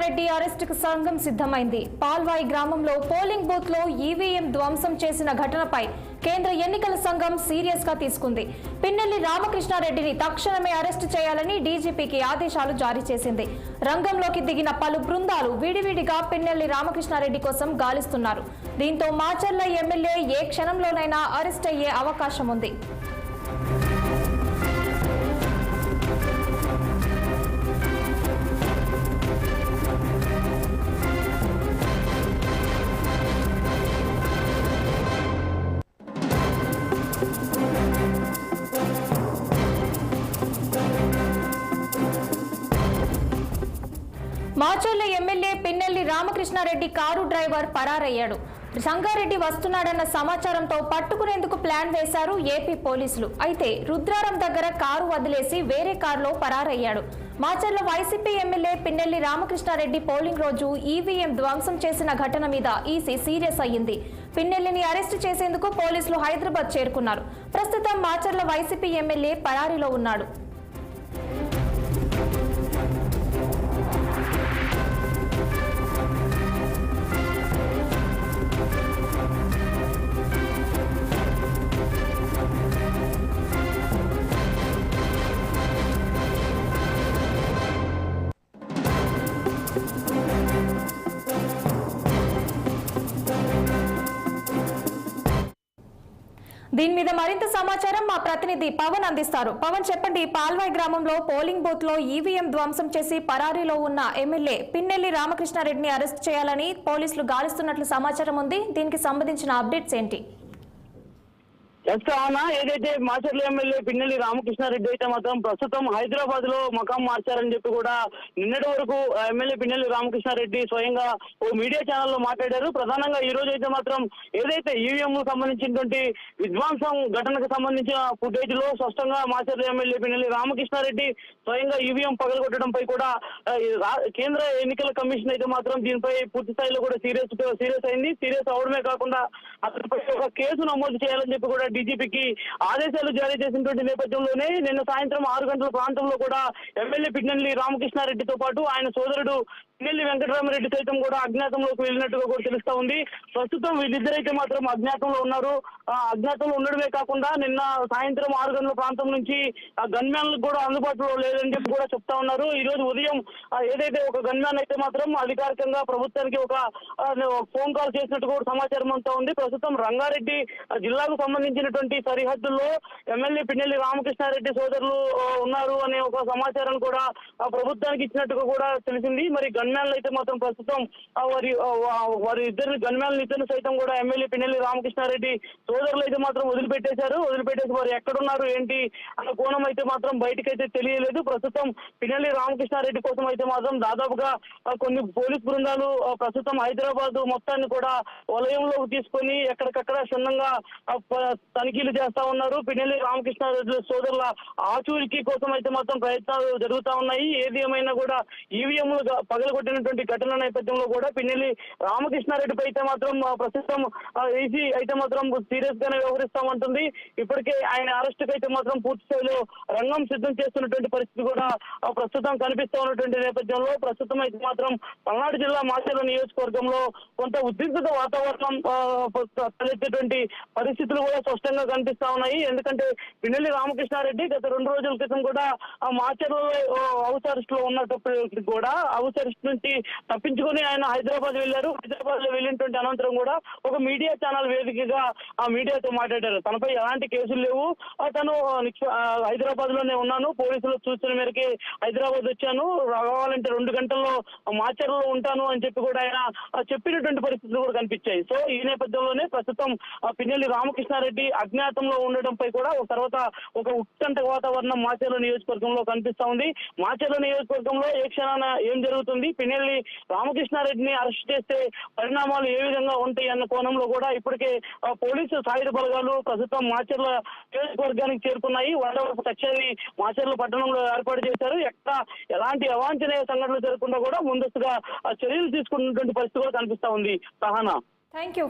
రామకృష్ణారెడ్డి అరెస్టుకు సంఘం సిద్ధమైంది. పాల్వాయి గ్రామంలో పోలింగ్ బూత్ లో ఈవీఎం ధ్వంసం చేసిన ఘటనపై కేంద్ర ఎన్నికల సంఘం సీరియస్ గా తీసుకుంది. పిన్నెల్లి రామకృష్ణారెడ్డిని తక్షణమే అరెస్టు చేయాలని డీజీపీకి ఆదేశాలు జారీ చేసింది. రంగంలోకి దిగిన పలు బృందాలు విడివిడిగా పిన్నెల్లి రామకృష్ణారెడ్డి కోసం గాలిస్తున్నారు. దీంతో మాచర్ల ఎమ్మెల్యే ఏ క్షణంలోనైనా అరెస్ట్ అయ్యే అవకాశం ఉంది. Macherla MLA Pinnelli Ramakrishnareddy car driver పరారయ్యాడు. సంగారెడ్డి వస్తున్నాడన్న సమాచారంతో పట్టుకునేందుకు ప్లాన్ వేశారు ఏపీ పోలీసులు. అయితే రుద్రారం దగ్గర కారు వదిలేసి వేరే కారులో పరారయ్యాడు. Macherla YCP MLA Pinnelli Ramakrishnareddy polling రోజు ఈవీఎం ధ్వంసం చేసిన ఘటన మీద ఈసీ సీరియస్ అయ్యింది. పిన్నెల్లిని అరెస్టు చేసేందుకు పోలీసులు హైదరాబాద్ చేరుకున్నారు. ప్రస్తుతం మాచర్ల వైసీపీ ఎమ్మెల్యే పరారీలో ఉన్నాడు. దీని మీద మరింత సమాచారం మా ప్రతినిధి పవన్ అందిస్తారు. పవన్, చెప్పండి, పాల్వాయి గ్రామంలో పోలింగ్ బూత్ లో ఈవీఎం ధ్వంసం చేసి పరారీలో ఉన్న ఎమ్మెల్యే పిన్నెల్లి రామకృష్ణారెడ్డిని అరెస్ట్ చేయాలని పోలీసులు గాలిస్తున్నట్లు సమాచారం ఉంది. దీనికి సంబంధించిన అప్డేట్స్ ఏంటి? ఏదైతే మాచర్ల ఎమ్మెల్యే పిన్నెల్లి రామకృష్ణారెడ్డి అయితే మాత్రం ప్రస్తుతం హైదరాబాద్ లో మకాం మార్చారని చెప్పి కూడా నిన్నటి వరకు ఎమ్మెల్యే పిన్నెల్లి రామకృష్ణారెడ్డి స్వయంగా ఓ మీడియా ఛానల్లో మాట్లాడారు. ప్రధానంగా ఈ రోజు అయితే మాత్రం ఏదైతే ఈవీఎం సంబంధించినటువంటి విధ్వంసం ఘటనకు సంబంధించిన ఫుటేజ్ లో స్పష్టంగా మాచర్ల ఎమ్మెల్యే పిన్నెల్లి రామకృష్ణారెడ్డి స్వయంగా ఈవీఎం పగలగొట్టడంపై కూడా కేంద్ర ఎన్నికల కమిషన్ అయితే మాత్రం దీనిపై పూర్తి స్థాయిలో కూడా సీరియస్ అయింది. సీరియస్ అవడమే కాకుండా అతనిపై ఒక కేసు నమోదు చేయాలని చెప్పి కూడా డీజీపీకి ఆదేశాలు జారీ చేసినటువంటి నేపథ్యంలోనే నిన్న సాయంత్రం 6 గంటల ప్రాంతంలో కూడా ఎమ్మెల్యే పిన్నెల్లి రామకృష్ణారెడ్డితో పాటు ఆయన సోదరుడు పిన్నెల్లి వెంకటరామరెడ్డి సైతం కూడా అజ్ఞాతంలోకి వెళ్ళినట్టుగా కూడా తెలుస్తా ఉంది. ప్రస్తుతం వీళ్ళిద్దరైతే మాత్రం అజ్ఞాతంలో ఉన్నారు. అజ్ఞాతంలో ఉండడమే కాకుండా నిన్న సాయంత్రం 6 గంటల ప్రాంతం నుంచి గన్మ్యాన్లకు కూడా అందుబాటులో లేదని చెప్పి కూడా చెప్తా ఉన్నారు. ఈ రోజు ఉదయం ఏదైతే ఒక గన్మ్యాన్ అయితే మాత్రం అధికారికంగా ప్రభుత్వానికి ఒక ఫోన్ కాల్ చేసినట్టు కూడా సమాచారం అంతా ఉంది. ప్రస్తుతం రంగారెడ్డి జిల్లాకు సంబంధించినటువంటి సరిహద్దుల్లో ఎమ్మెల్యే పిన్నెల్లి రామకృష్ణారెడ్డి సోదరులు ఉన్నారు అనే ఒక సమాచారం కూడా ప్రభుత్వానికి ఇచ్చినట్టుగా కూడా తెలిసింది. మరి గన్మ్యాన్లు అయితే మాత్రం ప్రస్తుతం వారి ఇద్దరు గన్మ్యాన్లు సైతం కూడా ఎమ్మెల్యే పిన్నెల్లి రామకృష్ణారెడ్డి సోదరులు అయితే మాత్రం వదిలిపెట్టేసి వారు ఎక్కడున్నారు ఏంటి అన్న కోణం అయితే మాత్రం బయటకైతే తెలియలేదు. ప్రస్తుతం పిన్నెల్లి రామకృష్ణారెడ్డి కోసం అయితే మాత్రం దాదాపుగా కొన్ని పోలీస్ బృందాలు ప్రస్తుతం హైదరాబాద్ మొత్తాన్ని కూడా వలయంలోకి తీసుకొని ఎక్కడికక్కడ క్షుణ్ణంగా తనిఖీలు చేస్తా ఉన్నారు. పిన్నెల్లి రామకృష్ణారెడ్డి సోదరుల ఆచూకీ కోసం అయితే మాత్రం ప్రయత్నాలు జరుగుతా ఉన్నాయి. ఏది ఏమైనా కూడా ఈవీఎంలు పగలగొట్టినటువంటి ఘటన నేపథ్యంలో కూడా పిన్నెల్లి రామకృష్ణారెడ్డిపై అయితే మాత్రం ప్రస్తుతం ఈసీ అయితే మాత్రం సీరియస్ గానే వ్యవహరిస్తామంటుంది. ఇప్పటికే ఆయన అరెస్టుకు అయితే మాత్రం పూర్తి స్థాయిలో రంగం సిద్ధం చేస్తున్నటువంటి పరిస్థితి కూడా ప్రస్తుతం కనిపిస్తూ ఉన్నటువంటి నేపథ్యంలో ప్రస్తుతం అయితే మాత్రం పల్నాడు జిల్లా మాచర్ల నియోజకవర్గంలో కొంత ఉద్రిక్తత వాతావరణం తలెత్తేటువంటి పరిస్థితులు కూడా స్పష్టంగా కనిపిస్తా ఉన్నాయి. ఎందుకంటే పిన్నెల్లి రామకృష్ణారెడ్డి గత 2 రోజుల క్రితం కూడా మాచర్లలో హౌస్ అరెస్ట్ లో ఉన్నప్పటికీ కూడా హౌస్ అరెస్ట్ నుంచి తప్పించుకొని ఆయన హైదరాబాద్ వెళ్లారు. హైదరాబాద్ లో వెళ్ళినటువంటి అనంతరం కూడా ఒక మీడియా ఛానల్ వేదికగా ఆ మీడియాతో మాట్లాడారు. తనపై ఎలాంటి కేసులు లేవు, తను హైదరాబాద్ లోనే ఉన్నాను, పోలీసులు సూచన మేరకే హైదరాబాద్ వచ్చాను, రావాలంటే 2 గంటల్లో మాచర్లలో ఉంటాను అని చెప్పి కూడా ఆయన చెప్పినటువంటి పరిస్థితులు కూడా కనిపించాయి. సో ఈ నేపథ్యంలోనే ప్రస్తుతం పిన్నెల్లి రామకృష్ణారెడ్డి అజ్ఞాతంలో ఉండడంపై కూడా తర్వాత ఒక ఉత్కంఠ వాతావరణం మాచర్ల నియోజకవర్గంలో కనిపిస్తా ఉంది. మాచర్ల నియోజకవర్గంలో ఏ క్షణాన ఏం జరుగుతుంది, పిన్నెల్లి రామకృష్ణారెడ్డిని అరెస్ట్ చేస్తే పరిణామాలు ఏ విధంగా ఉంటాయి అన్న కోణంలో కూడా ఇప్పటికే పోలీసు సాయుధ బలగాలు ప్రస్తుతం మాచర్ల నియోజకవర్గానికి చేరుకున్నాయి. 100వ కక్షాన్ని మాచర్ల పట్టణంలో ఏర్పాటు చేశారు. ఎలాంటి అవాంఛనీయ సంఘటనలు జరగకుండా కూడా ముందస్తుగా చర్యలు తీసుకున్నటువంటి పరిస్థితి కూడా కనిపిస్తా ఉంది. Sahana, thank you.